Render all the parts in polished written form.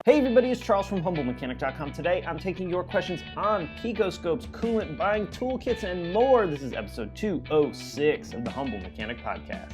Hey everybody, it's Charles from HumbleMechanic.com. Today I'm taking your questions on Pico scopes, coolant, buying toolkits, and more. This is episode 206 of the Humble Mechanic Podcast.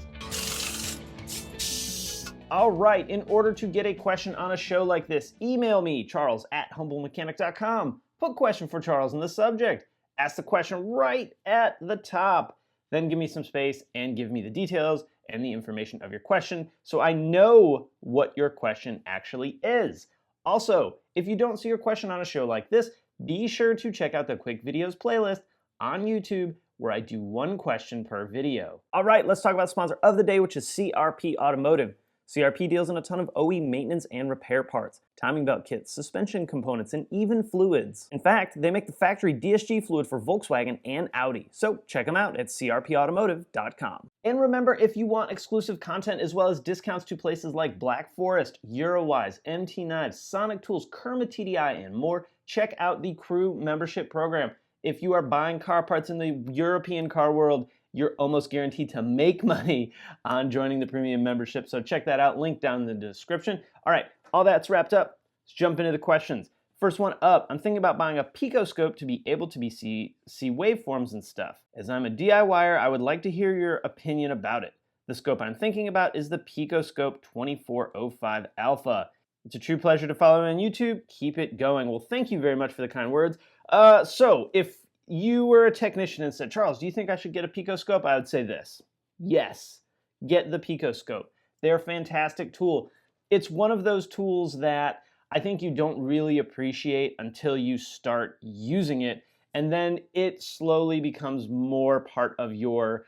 All right, in order to get a question on a show like this, email me, charles@HumbleMechanic.com. Put question for Charles in the subject. Ask the question right at the top. Then give me some space and give me the details and the information of your question so I know what your question actually is. Also, if you don't see your question on a show like this, be sure to check out the Quick Videos playlist on YouTube where I do one question per video. All right, let's talk about the sponsor of the day, which is CRP Automotive. CRP deals in a ton of OE maintenance and repair parts, timing belt kits, suspension components, and even fluids. In fact, they make the factory DSG fluid for Volkswagen and Audi. So check them out at crpautomotive.com. And remember, if you want exclusive content as well as discounts to places like Black Forest, Eurowise, MT Knives, Sonic Tools, Kerma TDI, and more, check out the Crew Membership Program. If you are buying car parts in the European car world, you're almost guaranteed to make money on joining the premium membership. So check that out, link down in the description. All right, all that's wrapped up. Let's jump into the questions. First one up, I'm thinking about buying a Pico scope to be able to see waveforms and stuff. As I'm a DIYer, I would like to hear your opinion about it. The scope I'm thinking about is the Pico Scope 2405 Alpha. It's a true pleasure to follow me on YouTube. Keep it going. Well, thank you very much for the kind words. So if you were a technician and said, Charles, do you think I should get a Pico scope? I would say this. Yes, get the Pico scope. They're a fantastic tool. It's one of those tools that I think you don't really appreciate until you start using it, and then it slowly becomes more part of your,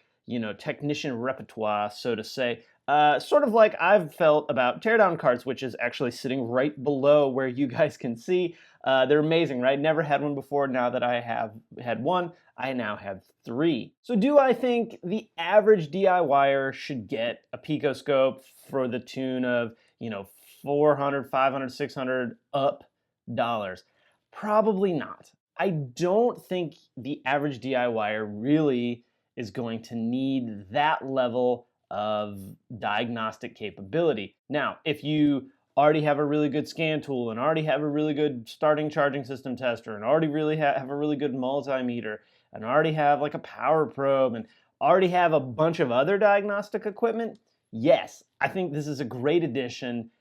technician repertoire, so to say. Sort of like I've felt about teardown carts, which is actually sitting right below where you guys can see. They're amazing, right? Never had one before. Now that I have had one, I now have 3. So do I think the average DIYer should get a Pico scope for the tune of, $400, $500, $600 up dollars? Probably not. I don't think the average DIYer really is going to need that level of diagnostic capability. Now, if you already have a really good scan tool and already have a really good starting charging system tester and already really have a really good multimeter and already have like a power probe and already have a bunch of other diagnostic equipment, yes, I think this is a great addition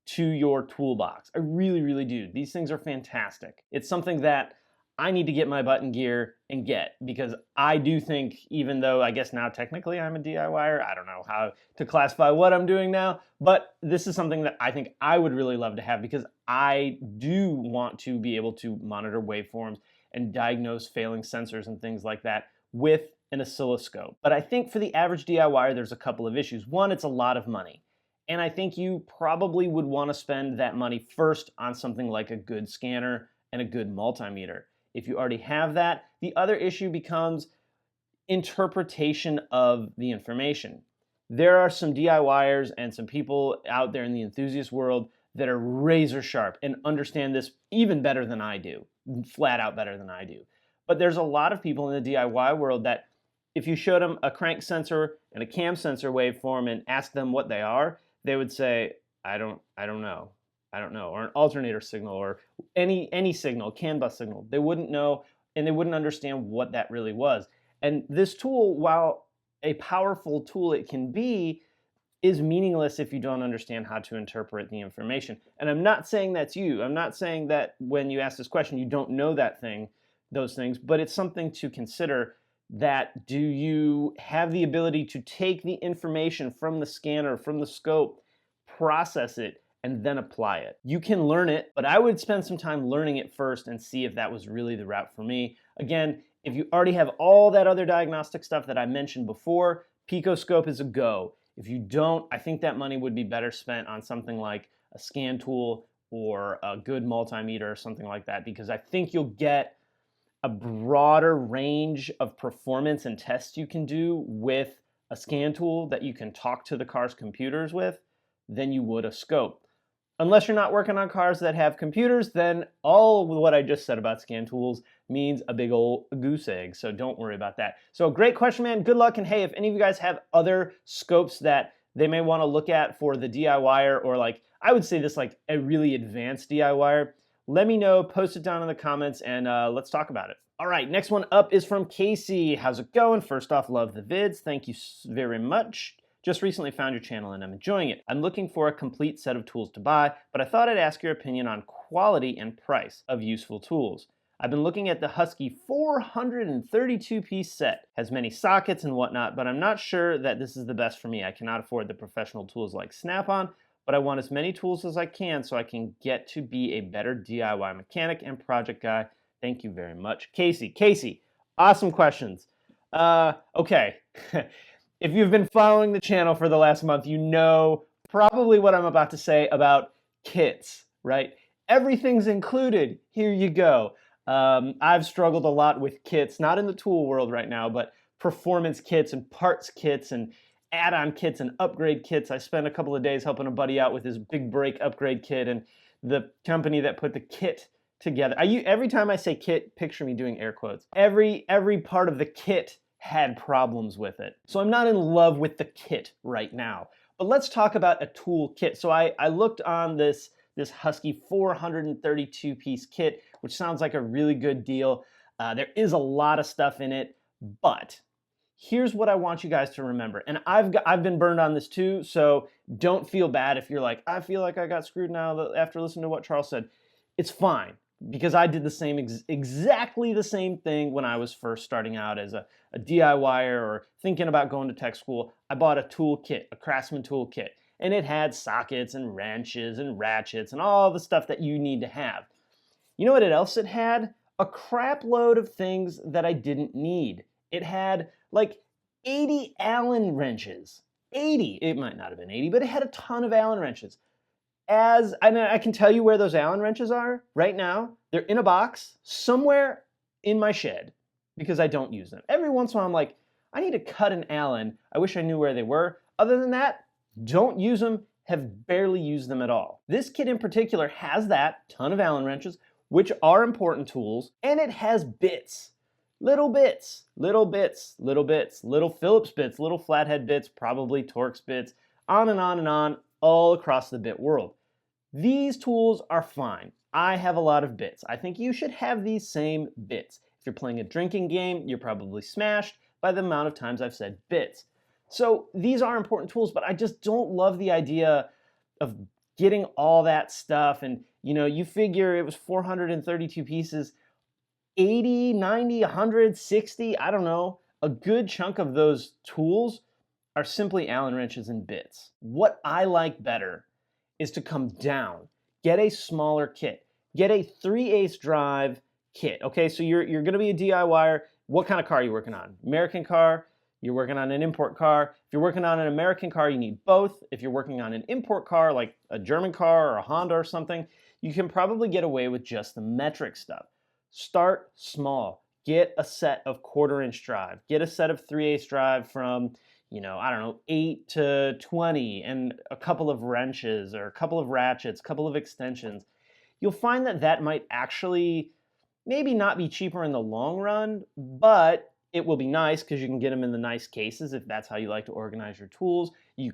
to your toolbox. I really, really do. These things are fantastic. It's something that I need to get my butt in gear and get, because I do think, even though I guess now technically I'm a DIYer, I don't know how to classify what I'm doing now, but this is something that I think I would really love to have, because I do want to be able to monitor waveforms and diagnose failing sensors and things like that with an oscilloscope. But I think for the average DIYer, there's a couple of issues. One, it's a lot of money. And I think you probably would want to spend that money first on something like a good scanner and a good multimeter. If you already have that, the other issue becomes interpretation of the information. There are some DIYers and some people out there in the enthusiast world that are razor sharp and understand this even better than I do, flat out better than I do. But there's a lot of people in the DIY world that if you showed them a crank sensor and a cam sensor waveform and asked them what they are, they would say, I don't know. I don't know, or an alternator signal, or any signal, CAN bus signal. They wouldn't know, and they wouldn't understand what that really was. And this tool, while a powerful tool it can be, is meaningless if you don't understand how to interpret the information. And I'm not saying that's you. I'm not saying that when you ask this question, you don't know those things, but it's something to consider. That do you have the ability to take the information from the scanner, from the scope, process it, and then apply it? You can learn it, but I would spend some time learning it first and see if that was really the route for me. Again, if you already have all that other diagnostic stuff that I mentioned before, Pico scope is a go. If you don't, I think that money would be better spent on something like a scan tool or a good multimeter or something like that, because I think you'll get a broader range of performance and tests you can do with a scan tool that you can talk to the car's computers with than you would a scope. Unless you're not working on cars that have computers, then all of what I just said about scan tools means a big old goose egg, so don't worry about that. So great question, man. Good luck, and hey, if any of you guys have other scopes that they may want to look at for the DIYer, or like, I would say this like a really advanced DIYer. Let me know, post it down in the comments, and let's talk about it. All right, next one up is from Casey. How's it going? First off, love the vids. Thank you very much. Just recently found your channel and I'm enjoying it. I'm looking for a complete set of tools to buy, but I thought I'd ask your opinion on quality and price of useful tools. I've been looking at the Husky 432-piece set. Has many sockets and whatnot, but I'm not sure that this is the best for me. I cannot afford the professional tools like Snap-on, but I want as many tools as I can so I can get to be a better DIY mechanic and project guy. Thank you very much. Casey, awesome questions. Okay. If you've been following the channel for the last month, you know probably what I'm about to say about kits, right? Everything's included. Here you go. I've struggled a lot with kits, not in the tool world right now, but performance kits and parts kits and add-on kits and upgrade kits. I spent a couple of days helping a buddy out with his big break upgrade kit, and the company that put the kit together. Every time I say kit, picture me doing air quotes. Every part of the kit had problems with it. So I'm not in love with the kit right now. But let's talk about a tool kit. So I looked on this Husky 432-piece kit, which sounds like a really good deal. There is a lot of stuff in it, but here's what I want you guys to remember. And I've been burned on this too, so don't feel bad if you're like, I feel like I got screwed now after listening to what Charles said. It's fine, because I did the same, exactly the same thing when I was first starting out as a DIYer or thinking about going to tech school. I bought a tool kit, a Craftsman tool kit, and it had sockets and wrenches and ratchets and all the stuff that you need to have. You know what else it had? A crap load of things that I didn't need. It had like 80 Allen wrenches. 80, it might not have been 80, but it had a ton of Allen wrenches. I can tell you where those Allen wrenches are right now. They're in a box somewhere in my shed because I don't use them. Every once in a while I'm like, I need to cut an Allen. I wish I knew where they were. Other than that, don't use them, have barely used them at all. This kit in particular has that, ton of Allen wrenches, which are important tools, and it has bits. Little bits, little Phillips bits, little flathead bits, probably Torx bits, on and on and on, all across the bit world. These tools are fine. I have a lot of bits. I think you should have these same bits. If you're playing a drinking game, you're probably smashed by the amount of times I've said bits. So these are important tools, but I just don't love the idea of getting all that stuff. And you figure it was 432 pieces, 80, 90, 100, 60, I don't know. A good chunk of those tools are simply Allen wrenches and bits. What I like better is to come down, get a smaller kit, get a 3/8 drive kit. Okay, so you're gonna be a DIYer. What kind of car are you working on? American car? You're working on an import car. If you're working on an American car, you need both. If you're working on an import car, like a German car or a Honda or something, you can probably get away with just the metric stuff. Start small. Get a set of 1/4-inch drive. Get a set of 3/8 drive from, 8 to 20, and a couple of wrenches or a couple of ratchets, a couple of extensions. You'll find that might actually maybe not be cheaper in the long run, but it will be nice because you can get them in the nice cases if that's how you like to organize your tools.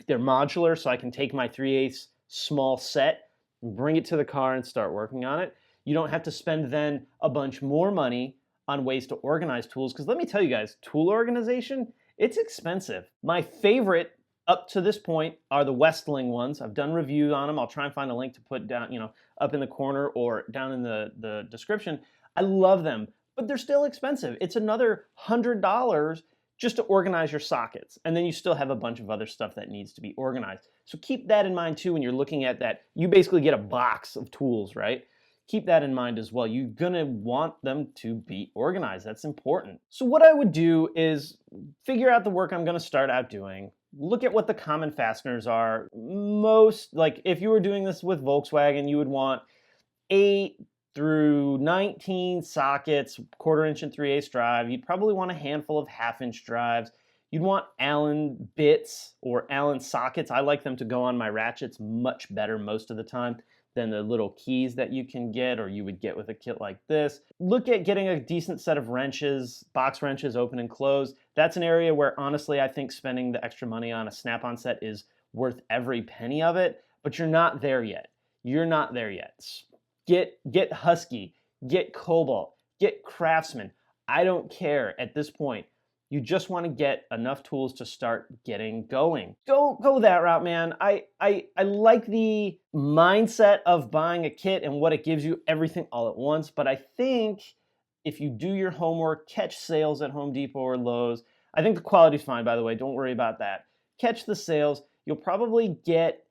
They're modular, so I can take my 3/8 small set and bring it to the car and start working on it. You don't have to spend then a bunch more money on ways to organize tools, because let me tell you guys, tool organization, it's expensive. My favorite up to this point are the Westling ones. I've done reviews on them. I'll try and find a link to put down, up in the corner or down in the description. I love them, but they're still expensive. It's another $100 just to organize your sockets. And then you still have a bunch of other stuff that needs to be organized. So keep that in mind too when you're looking at that. You basically get a box of tools, right? Keep that in mind as well. You're gonna want them to be organized. That's important. So what I would do is figure out the work I'm gonna start out doing. Look at what the common fasteners are. If you were doing this with Volkswagen, you would want 8 through 19 sockets, 1/4-inch and 3/8 drive. You'd probably want a handful of 1/2-inch drives. You'd want Allen bits or Allen sockets. I like them to go on my ratchets much better most of the time than the little keys that you can get or you would get with a kit like this. Look at getting a decent set of wrenches, box wrenches, open and close. That's an area where honestly I think spending the extra money on a Snap-on set is worth every penny of it. but you're not there yet. You're not there yet. Get Husky, get Cobalt, get Craftsman. I don't care at this point. You just want to get enough tools to start getting going. Go that route, man. I like the mindset of buying a kit and what it gives you, everything all at once, but I think if you do your homework, catch sales at Home Depot or Lowe's. I think the quality's fine, by the way. Don't worry about that. Catch the sales. You'll probably get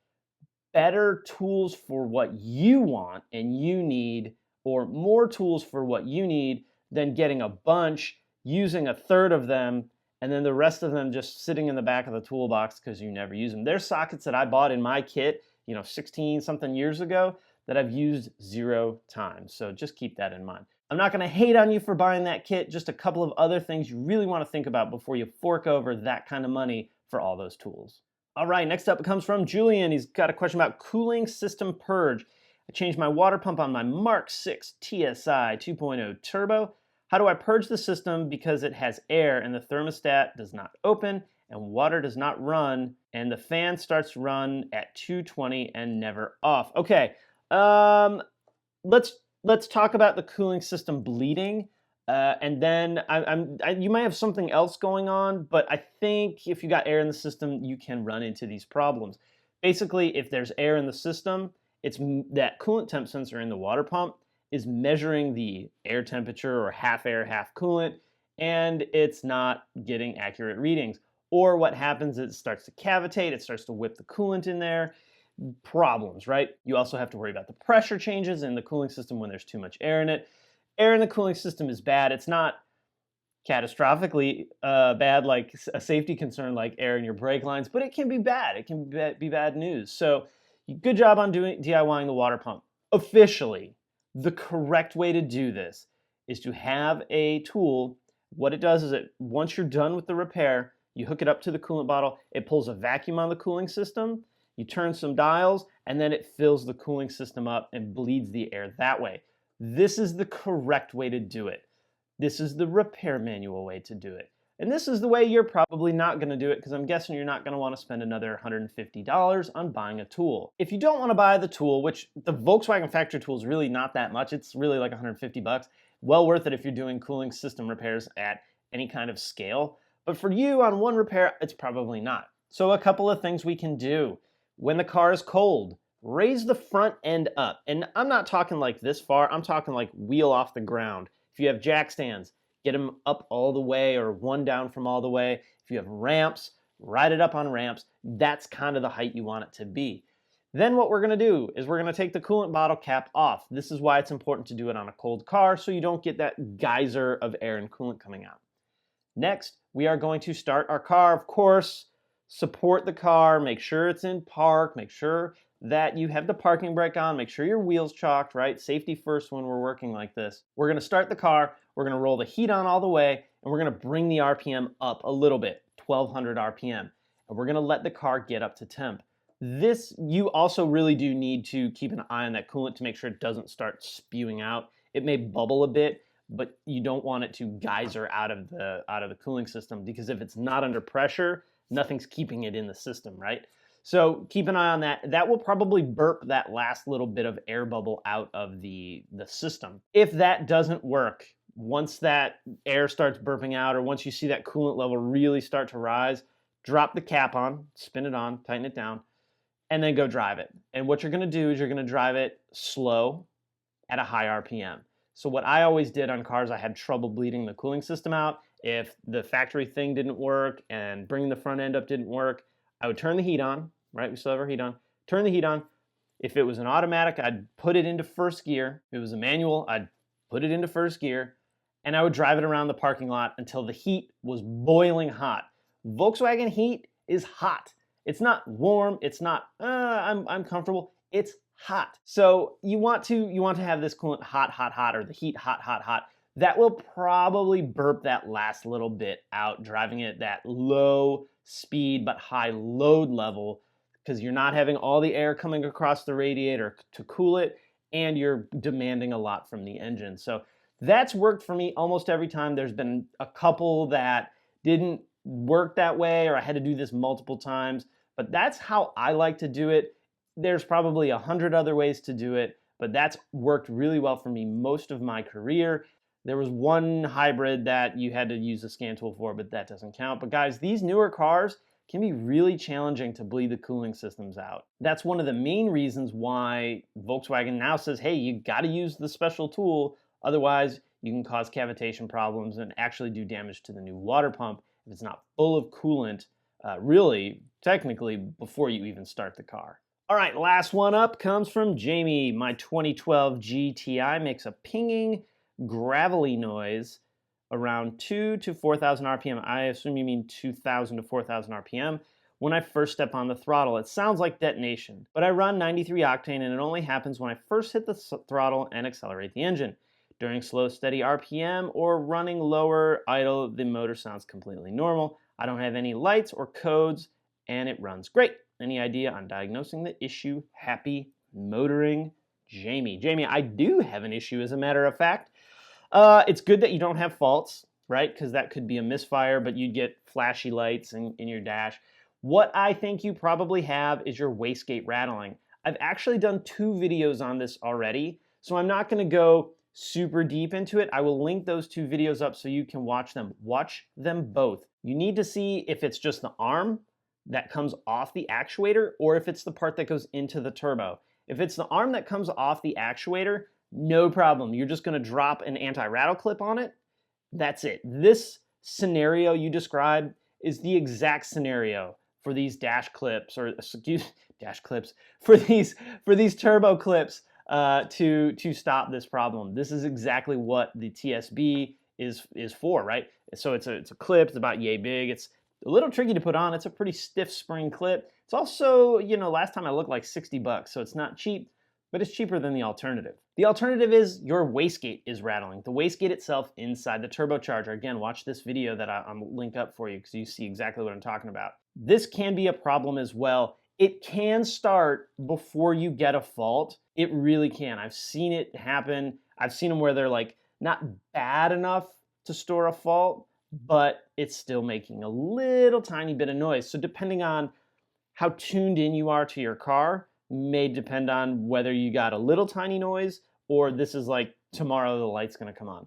better tools for what you want and you need, or more tools for what you need than getting a bunch, using a third of them, and then the rest of them just sitting in the back of the toolbox because you never use them. There's sockets that I bought in my kit, 16 something years ago that I've used 0 times. So just keep that in mind. I'm not going to hate on you for buying that kit, just a couple of other things you really want to think about before you fork over that kind of money for all those tools. All right, next up it comes from Julian. He's got a question about cooling system purge. I changed my water pump on my Mark 6 TSI 2.0 turbo. How do I purge the system because it has air and the thermostat does not open and water does not run and the fan starts to run at 220 and never off? Okay, let's talk about the cooling system bleeding. And then you might have something else going on, but I think if you got air in the system, you can run into these problems. Basically, if there's air in the system, it's that coolant temp sensor in the water pump is measuring the air temperature, or half air, half coolant, and it's not getting accurate readings. Or what happens is it starts to cavitate, it starts to whip the coolant in there. Problems, right? You also have to worry about the pressure changes in the cooling system when there's too much air in it. Air in the cooling system is bad. It's not catastrophically bad like a safety concern like air in your brake lines, but it can be bad. It can be bad news. So good job on DIYing the water pump. Officially, the correct way to do this is to have a tool. What it does is once you're done with the repair, you hook it up to the coolant bottle, it pulls a vacuum on the cooling system, you turn some dials, and then it fills the cooling system up and bleeds the air that way. This is the correct way to do it. This is the repair manual way to do it. And this is the way you're probably not going to do it, because I'm guessing you're not going to want to spend another $150 on buying a tool. If you don't want to buy the tool, which the Volkswagen factory tool is really not that much, it's really like 150 bucks, well worth it if you're doing cooling system repairs at any kind of scale. But for you on one repair, it's probably not. So a couple of things we can do. When the car is cold, raise the front end up. And I'm not talking like this far, I'm talking like wheel off the ground. If you have jack stands, get them up all the way or one down from all the way. If you have ramps, ride it up on ramps. That's kind of the height you want it to be. Then what we're going to do is we're going to take the coolant bottle cap off. This is why it's important to do it on a cold car so you don't get that geyser of air and coolant coming out. Next, we are going to start our car. Of course, support the car, make sure it's in park, make sure that you have the parking brake on, make sure your wheel's chalked, right? Safety first when we're working like this. We're going to start the car, we're going to roll the heat on all the way, and we're going to bring the RPM up a little bit, 1200 RPM, and we're going to let the car get up to temp. This, you also really do need to keep an eye on that coolant to make sure it doesn't start spewing out. It may bubble a bit, but you don't want it to geyser out of the cooling system, because if it's not under pressure, nothing's keeping it in the system, right? So keep an eye on that. That will probably burp that last little bit of air bubble out of the system. If that doesn't work, once that air starts burping out, or once you see that coolant level really start to rise, drop the cap on, spin it on, tighten it down, and then go drive it. And what you're gonna do is you're gonna drive it slow at a high RPM. So what I always did on cars I had trouble bleeding the cooling system out, if the factory thing didn't work and bringing the front end up didn't work, I would turn the heat on, right? We still have our heat on. Turn the heat on. If it was an automatic, I'd put it into first gear. If it was a manual, I'd put it into first gear, and I would drive it around the parking lot until the heat was boiling hot. Volkswagen heat is hot. It's not warm. It's not, I'm comfortable. It's hot. So you want to have this coolant hot, or the heat hot. That will probably burp that last little bit out, driving it at that low speed but high load level, because you're not having all the air coming across the radiator to cool it, and you're demanding a lot from the engine. So that's worked for me almost every time. There's been a couple that didn't work that way, or I had to do this multiple times, but that's how I like to do it. There's probably 100 other ways to do it, but that's worked really well for me most of my career. There was one hybrid that you had to use a scan tool for, but that doesn't count. But guys, these newer cars can be really challenging to bleed the cooling systems out. That's one of the main reasons why Volkswagen now says, hey, you gotta use the special tool, otherwise you can cause cavitation problems and actually do damage to the new water pump if it's not full of coolant, really, technically, before you even start the car. All right, last one up comes from Jamie. My 2012 GTI makes a pinging, gravelly noise around 2,000 to 4,000 RPM. I assume you mean 2,000 to 4,000 RPM. When I first step on the throttle, it sounds like detonation, but I run 93 octane and it only happens when I first hit the throttle and accelerate the engine. During slow, steady RPM or running lower idle, the motor sounds completely normal. I don't have any lights or codes and it runs great. Any idea on diagnosing the issue? Happy motoring, Jamie. Jamie, I do have an issue as a matter of fact. It's good that you don't have faults, right? Because that could be a misfire, but you'd get flashy lights in your dash. What I think you probably have is your wastegate rattling. I've actually done 2 videos on this already, so I'm not going to go super deep into it. I will link those 2 videos up so you can watch them. Watch them both. You need to see if it's just the arm that comes off the actuator or if it's the part that goes into the turbo. If it's the arm that comes off the actuator, no problem. You're just going to drop an anti-rattle clip on it. That's it. This scenario you described is the exact scenario for these dash clips, or dash clips, for these turbo clips to stop this problem. This is exactly what the TSB is for, right? So it's a clip. It's about yay big. It's a little tricky to put on. It's a pretty stiff spring clip. It's also, last time I looked, like $60, so it's not cheap, but it's cheaper than the alternative. The alternative is your wastegate is rattling. The wastegate itself inside the turbocharger. Again, watch this video that I'm link up for you because you see exactly what I'm talking about. This can be a problem as well. It can start before you get a fault. It really can. I've seen it happen. I've seen them where they're like not bad enough to store a fault, but it's still making a little tiny bit of noise. So depending on how tuned in you are to your car may depend on whether you got a little tiny noise or this is like tomorrow the light's gonna come on.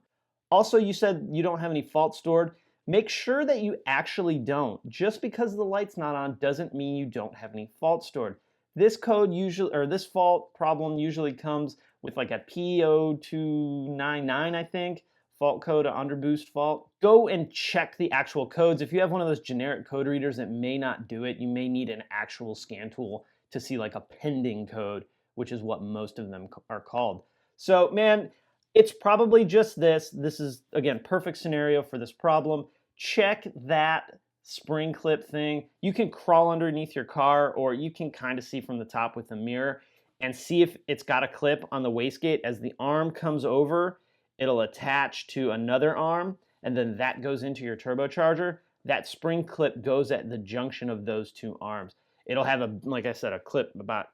Also, you said you don't have any fault stored. Make sure that you actually don't. Just because the light's not on doesn't mean you don't have any fault stored. This code usually, or this fault problem usually comes with like a P0299, I think, fault code, an underboost fault. Go and check the actual codes. If you have one of those generic code readers, it may not do it. You may need an actual scan tool to see like a pending code, which is what most of them are called. So man, it's probably just this. This is, again, perfect scenario for this problem. Check that spring clip thing. You can crawl underneath your car, or you can kind of see from the top with the mirror and see if it's got a clip on the wastegate. As the arm comes over, it'll attach to another arm, and then that goes into your turbocharger. That spring clip goes at the junction of those 2 arms. It'll have like I said, a clip about,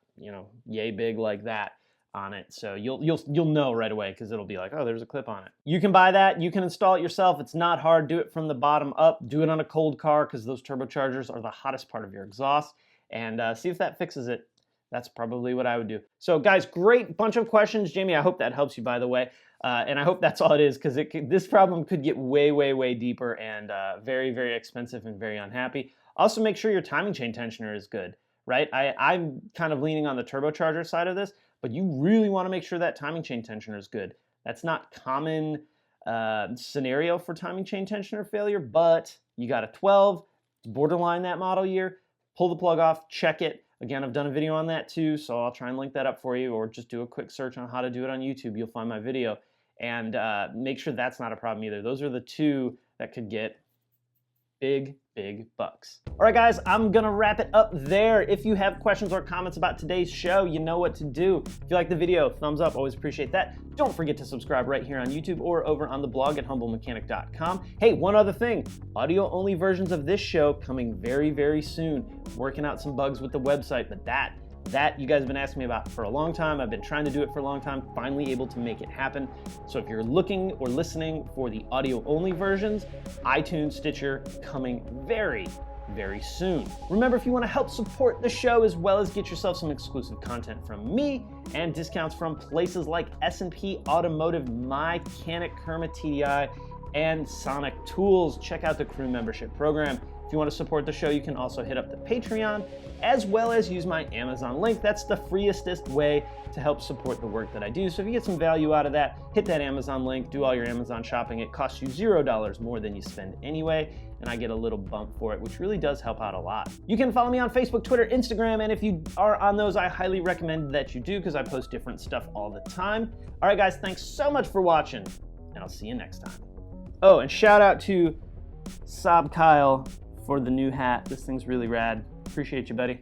yay big like that on it. So you'll know right away because it'll be like, oh, there's a clip on it. You can buy that. You can install it yourself. It's not hard. Do it from the bottom up. Do it on a cold car because those turbochargers are the hottest part of your exhaust. And see if that fixes it. That's probably what I would do. So guys, great bunch of questions. Jamie, I hope that helps you, by the way. And I hope that's all it is, because this problem could get way, way, way deeper and very, very expensive and very unhappy. Also, make sure your timing chain tensioner is good, right? I'm kind of leaning on the turbocharger side of this, but you really want to make sure that timing chain tensioner is good. That's not common scenario for timing chain tensioner failure, but you got a 12, it's borderline that model year, pull the plug off, check it. Again, I've done a video on that too, so I'll try and link that up for you, or just do a quick search on how to do it on YouTube. You'll find my video. And make sure that's not a problem either. Those are the 2 that could get big, big bucks. All right, guys, I'm gonna wrap it up there. If you have questions or comments about today's show, you know what to do. If you like the video, thumbs up, always appreciate that. Don't forget to subscribe right here on YouTube or over on the blog at HumbleMechanic.com. Hey, one other thing, audio-only versions of this show coming very, very soon. Working out some bugs with the website, but that you guys have been asking me about for a long time. I've been trying to do it for a long time, finally able to make it happen. So if you're looking or listening for the audio-only versions, iTunes, Stitcher, coming very, very soon. Remember, if you want to help support the show as well as get yourself some exclusive content from me and discounts from places like S&P Automotive, Mechanic, Kermit TDI, and Sonic Tools, check out the Crew Membership program. If you want to support the show, you can also hit up the Patreon, as well as use my Amazon link. That's the freest way to help support the work that I do. So if you get some value out of that, hit that Amazon link, do all your Amazon shopping. It costs you $0 more than you spend anyway, and I get a little bump for it, which really does help out a lot. You can follow me on Facebook, Twitter, Instagram, and if you are on those, I highly recommend that you do because I post different stuff all the time. All right, guys, thanks so much for watching, and I'll see you next time. Oh, and shout out to Saab Kyle for the new hat. This thing's really rad. Appreciate you, buddy.